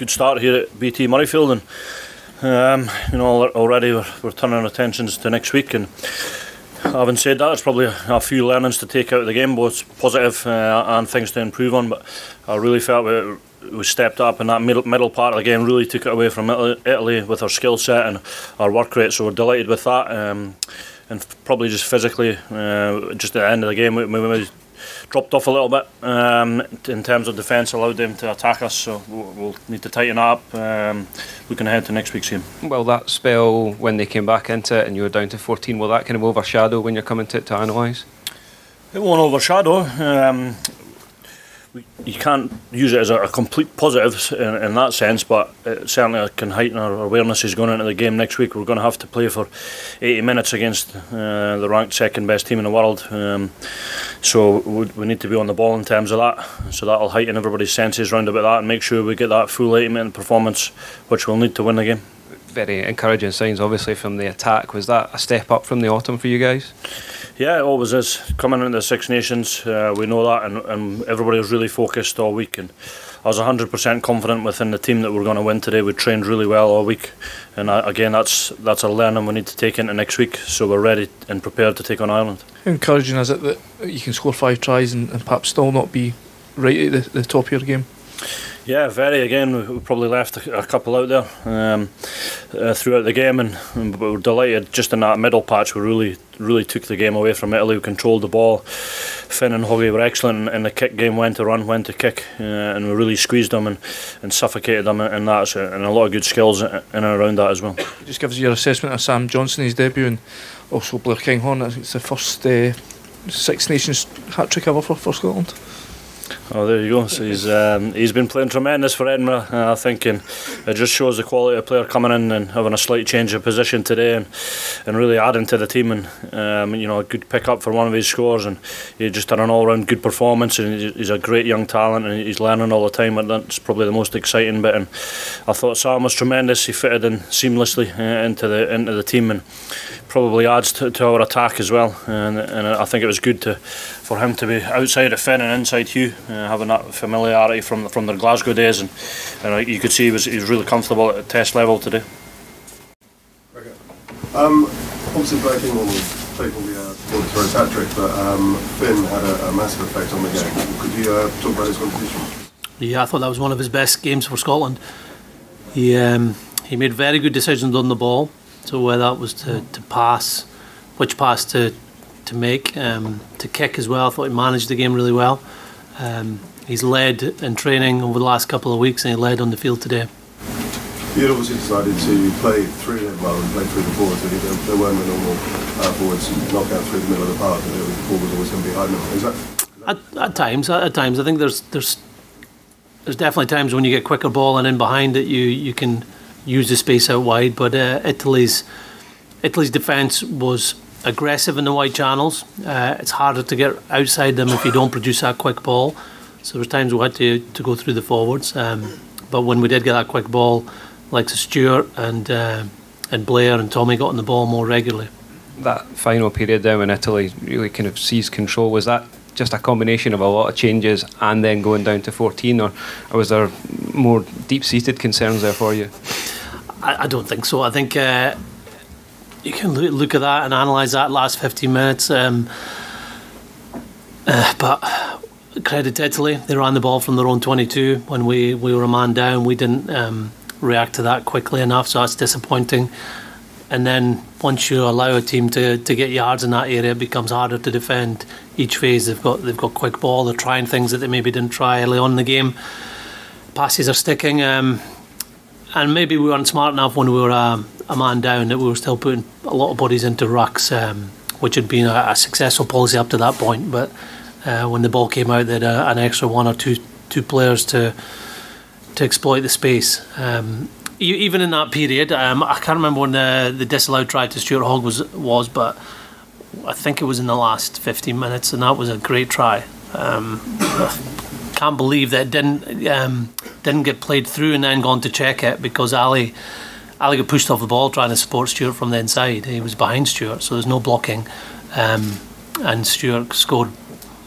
good start here at BT Murrayfield, and already we're turning our attentions to next week. And having said that, it's probably a few learnings to take out of the game, both positive and things to improve on. But I really felt we stepped up in that middle part of the game, really took it away from Italy with our skill set and our work rate. So we're delighted with that. And probably just physically, just at the end of the game, we dropped off a little bit in terms of defence, allowed them to attack us, so we'll need to tighten up looking ahead to next week's game. Well, that spell when they came back into it and you were down to 14, will that kind of overshadow when you're coming to analyse? It won't overshadow. You can't use it as a complete positive in that sense, but it certainly can heighten our awarenesses going into the game next week. We're going to have to play for 80 minutes against the ranked second best team in the world, so we need to be on the ball in terms of that, so that'll heighten everybody's senses round about that and make sure we get that full 80-minute performance which we'll need to win the game. Very encouraging signs obviously from the attack. Was that a step up from the autumn for you guys? Yeah, it always is. Coming into the Six Nations, we know that, and everybody was really focused all week, and I was 100% confident within the team that we're going to win today. We trained really well all week, and again, that's a learning we need to take into next week, so we're ready and prepared to take on Ireland. How encouraging is it that you can score 5 tries and perhaps still not be right at the top of your game? Yeah, very. Again, we probably left a couple out there throughout the game, and we were delighted just in that middle patch. We really took the game away from Italy. We controlled the ball. Finn and Hoggy were excellent in the kick game, when to run, when to kick, and we really squeezed them and suffocated them in that, and a lot of good skills in and around that as well. Just give us your assessment of Sam Johnson, his debut, and also Blair Kinghorn. I think it's the first Six Nations hat-trick ever for Scotland. Oh, there you go. So he's been playing tremendous for Edinburgh, I think, and it just shows the quality of player coming in and having a slight change of position today, and really adding to the team, and a good pick up for one of his scores, and he just had an all-round good performance, and he's a great young talent, and he's learning all the time, and that's probably the most exciting bit. And I thought Sam was tremendous. He fitted in seamlessly into the team, and probably adds to our attack as well, and I think it was good for him to be outside of Finn and inside Hugh, having that familiarity from their Glasgow days, and you could see he was really comfortable at the test level today. Obviously Blair Kinghorn was faithfully for his hat-trick, but Finn had a massive effect on the game. Could you talk about his contribution? Yeah, I thought that was one of his best games for Scotland. He made very good decisions on the ball, so whether that was to pass, which pass to make, to kick as well. I thought he managed the game really well. He's led in training over the last couple of weeks, and he led on the field today. You had obviously decided to play through him rather than play through the forwards. There weren't the normal forwards knock out through the middle of the park, and the ball was always going to be hiding them. Is that at times? I think there's definitely times when you get quicker ball and in behind it, you can use the space out wide. But Italy's defence was aggressive in the wide channels. It's harder to get outside them if you don't produce that quick ball. So there's times we had to go through the forwards. But when we did get that quick ball, like Stuart and Blair and Tommy got on the ball more regularly. That final period there when Italy really kind of seized control, was that just a combination of a lot of changes and then going down to 14, or was there more deep-seated concerns there for you? I don't think so. I think you can look at that and analyse that last 15 minutes. But credit to Italy, they ran the ball from their own 22 when we were a man down. We didn't react to that quickly enough, so that's disappointing. And then once you allow a team to get yards in that area, it becomes harder to defend each phase. They've got quick ball, they're trying things that they maybe didn't try early on in the game. Passes are sticking, and maybe we weren't smart enough when we were a man down that we were still putting a lot of bodies into rucks, which had been a successful policy up to that point. But when the ball came out, they had an extra one or two players to exploit the space. Even in that period, I can't remember when the disallowed try to Stuart Hogg was, but I think it was in the last 15 minutes, and that was a great try. Can't believe that it didn't get played through and then gone to check it, because Ali got pushed off the ball trying to support Stuart from the inside. He was behind Stuart, so there's no blocking, and Stuart scored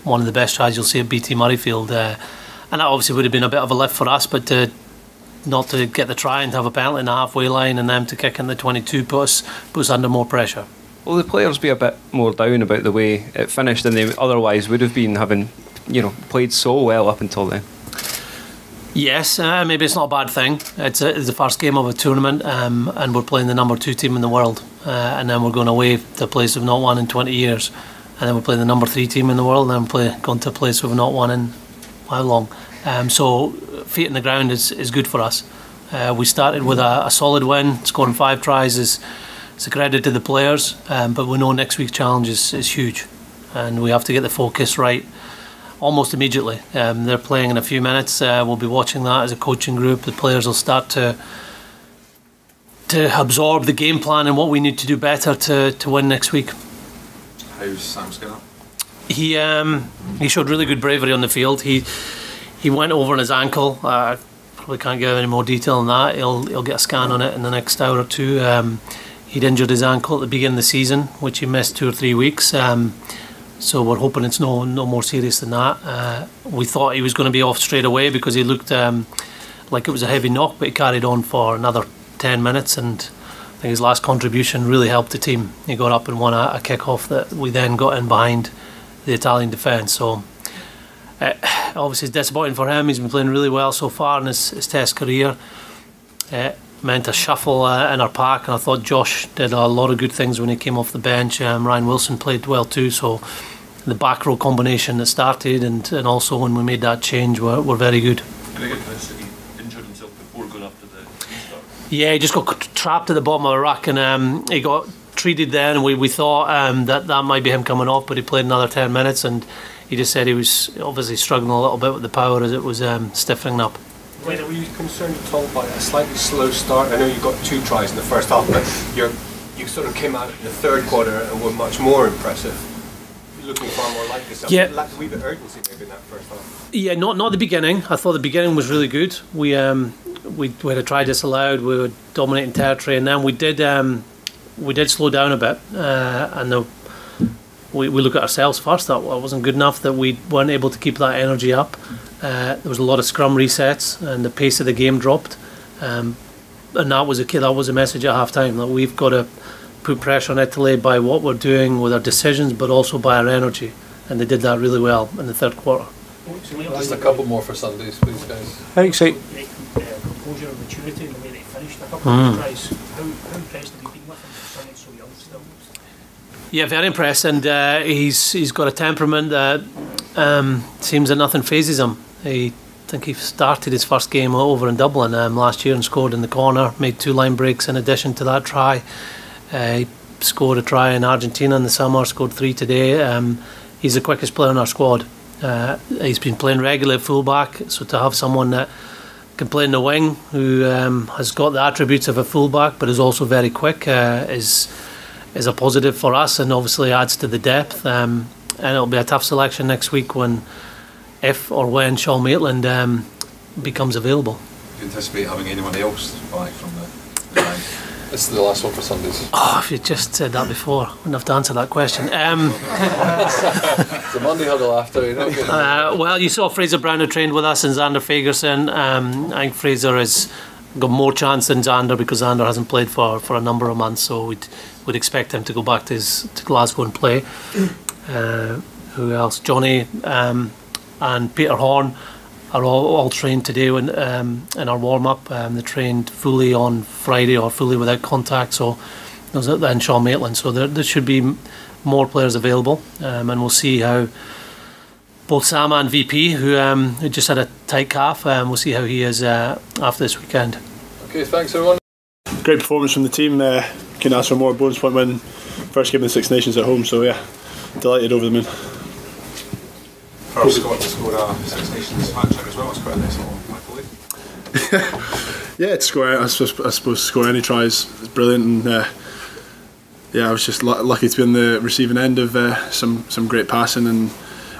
one of the best tries you'll see at BT Murrayfield, and that obviously would have been a bit of a lift for us, but to not to get the try and to have a penalty in the halfway line and them to kick in the 22 put us under more pressure. Will the players be a bit more down about the way it finished than they otherwise would have been, having played so well up until then? Yes, maybe it's not a bad thing. It's the first game of a tournament, and we're playing the number 2 team in the world, and then we're going away to a place we've not won in 20 years, and then we're playing the number 3 team in the world, and then going to a place we've not won in how long. So feet in the ground is good for us. We started with a solid win, scoring 5 tries is a credit to the players, but we know next week's challenge is huge, and we have to get the focus right almost immediately. They're playing in a few minutes. We'll be watching that as a coaching group. The players will start to absorb the game plan and what we need to do better to win next week. How's Sam Skinner? He showed really good bravery on the field. He went over on his ankle. Probably can't give any more detail on that. He'll get a scan on it in the next hour or two. He'd injured his ankle at the beginning of the season, which he missed 2 or 3 weeks. So we're hoping it's no more serious than that. We thought he was going to be off straight away because he looked like it was a heavy knock, but he carried on for another 10 minutes, and I think his last contribution really helped the team. He got up and won a kick-off that we then got in behind the Italian defence. So obviously it's disappointing for him. He's been playing really well so far in his Test career. Meant a shuffle in our pack, and I thought Josh did a lot of good things when he came off the bench. Ryan Wilson played well too, so the back row combination that started and also when we made that change were very good. Gregor said he injured himself before going up to the restart. Yeah, he just got trapped at the bottom of the rack, and he got treated then, and we thought that might be him coming off, but he played another 10 minutes, and he just said he was obviously struggling a little bit with the power as it was stiffening up. Were you concerned at all by a slightly slow start? I know you got 2 tries in the first half, but you sort of came out in the third quarter and were much more impressive. You're looking far more like yourself. Yeah. Lacked a wee bit of urgency maybe in that first half. Yeah, not the beginning. I thought the beginning was really good. We had a try disallowed. We were dominating territory, and then we did slow down a bit, and we look at ourselves first. That wasn't good enough, that we weren't able to keep that energy up. There was a lot of scrum resets, and the pace of the game dropped. And that was a message at half time, that we've got to put pressure on Italy by what we're doing with our decisions, but also by our energy. And they did that really well in the third quarter. Just a couple more for Sundays, please, guys. How exciting? Composure and maturity in the way they finished a couple of tries. How impressed have you been with him for starting so young still? Yeah, very impressed, and he's got a temperament that seems that nothing phases him. I think he started his first game over in Dublin last year and scored in the corner, made 2 line breaks in addition to that try. He scored a try in Argentina in the summer, scored 3 today. He's the quickest player in our squad. He's been playing regularly at fullback, so to have someone that can play in the wing, who has got the attributes of a fullback but is also very quick, is a positive for us, and obviously adds to the depth. And it'll be a tough selection next week if or when Sean Maitland becomes available. Do you anticipate having anyone else back from the line? This is the last one for Sundays. Oh, if you just said that before, I wouldn't have to answer that question. It's a Monday huddle after, you know. Well, you saw Fraser Brown who trained with us and Xander Fagerson. I think Fraser has got more chance than Xander because Xander hasn't played for a number of months, so we'd expect him to go back to Glasgow and play. Who else? Johnny and Peter Horn are all trained today in our warm-up. They trained fully on Friday or fully without contact, so then Sean Maitland. So there should be more players available, and we'll see how both Sam and VP, who just had a tight calf, we'll see how he is after this weekend. Okay, thanks everyone. Great performance from the team. Can ask for more. Bonus point win, first game in the Six Nations at home. So yeah, delighted over the moon. First Scot to score a Six Nations hat-trick as well. It's quite a nice little accolade. Yeah, to score. I suppose to score any tries is brilliant, and yeah, I was just lucky to be on the receiving end of some great passing and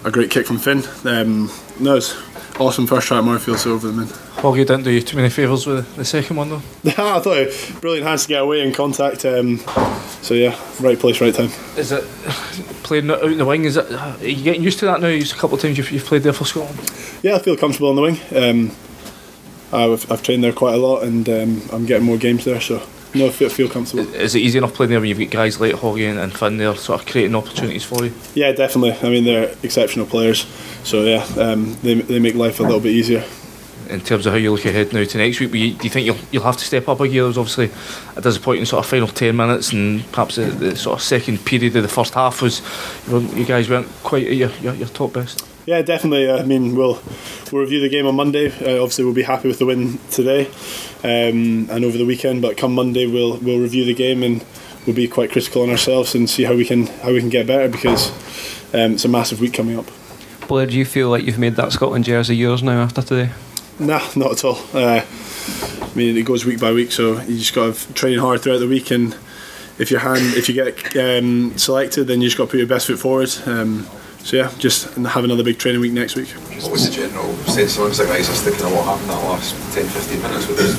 a great kick from Finn. No, it's awesome first try at Murrayfield, so over the moon. Well, you didn't do you too many favours with the second one though. I thought brilliant hands to get away in contact. So yeah, right place, right time. Is it playing out in the wing? Are you getting used to that now? A couple of times you've played there for Scotland. Yeah, I feel comfortable on the wing. I've trained there quite a lot, and I'm getting more games there, so no, I feel comfortable. Is it easy enough playing there when you've got guys like Hoggy and Finn there sort of creating opportunities for you? Yeah, definitely. I mean, they're exceptional players, so yeah, they make life a little bit easier. In terms of how you look ahead now to next week, do you think you'll have to step up a gear? There's obviously a disappointing sort of final 10 minutes, and perhaps the sort of second period of the first half was, you guys weren't quite at your top best. Yeah, definitely. I mean, we'll review the game on Monday. Obviously, we'll be happy with the win today and over the weekend. But come Monday, we'll review the game, and we'll be quite critical on ourselves and see how we can get better, because it's a massive week coming up. Blair, do you feel like you've made that Scotland jersey yours now after today? Nah, not at all. I mean, it goes week by week, so you just got to train hard throughout the week, and if you get selected, then you just got to put your best foot forward. So yeah, just have another big training week next week. What was the general sense amongst the guys as to kind of what happened that last 10-15 minutes with this?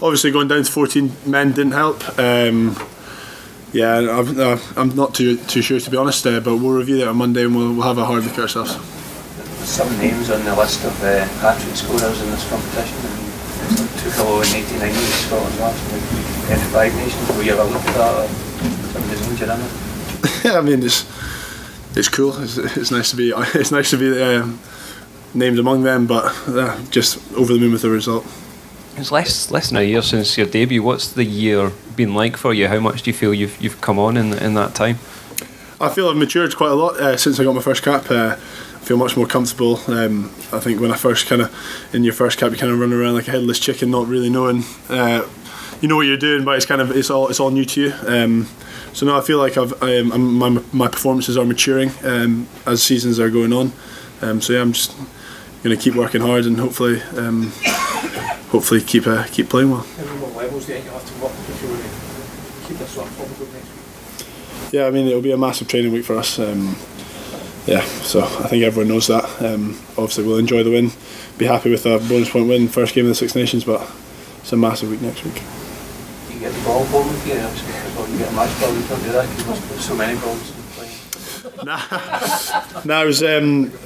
Obviously, going down to 14 men didn't help. Yeah, I'm not too sure, to be honest, but we'll review that on Monday, and we'll have a hard look at ourselves. Some names on the list of hat-trick scorers in this competition. I mean, Tuchel in 89 was Scotland's last, and 5 nations. Will you ever look at that, or some of the zones you're in it? Yeah, I mean, it's cool. It's nice to be named among them, but just over the moon with the result. It's less than a year since your debut. What's the year been like for you? How much do you feel you've come on in that time? I feel I've matured quite a lot since I got my first cap. I feel much more comfortable. I think when I first in your first cap, you kind of run around like a headless chicken, not really knowing you know what you're doing, but it's all new to you. So now I feel like my performances are maturing as seasons are going on. So yeah, I'm just going to keep working hard and hopefully keep playing well. How many more levels do you think you have to work if you want to keep this sort of form going next week? Yeah, I mean, it'll be a massive training week for us. Yeah, so I think everyone knows that. Obviously, we'll enjoy the win, be happy with a bonus point win, first game of the Six Nations, but it's a massive week next week. You get the ball home with you, you get a match ball, you can't do that because you must put so many balls in play.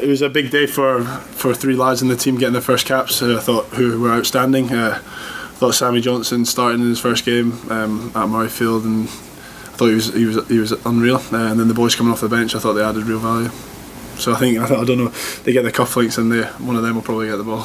It was a big day for 3 lads in the team getting their first caps. I thought who were outstanding. I thought Sammy Johnson starting in his first game at Murrayfield, and I thought he was unreal. And then the boys coming off the bench, I thought they added real value. So I don't know, they get the cufflinks, and one of them will probably get the ball.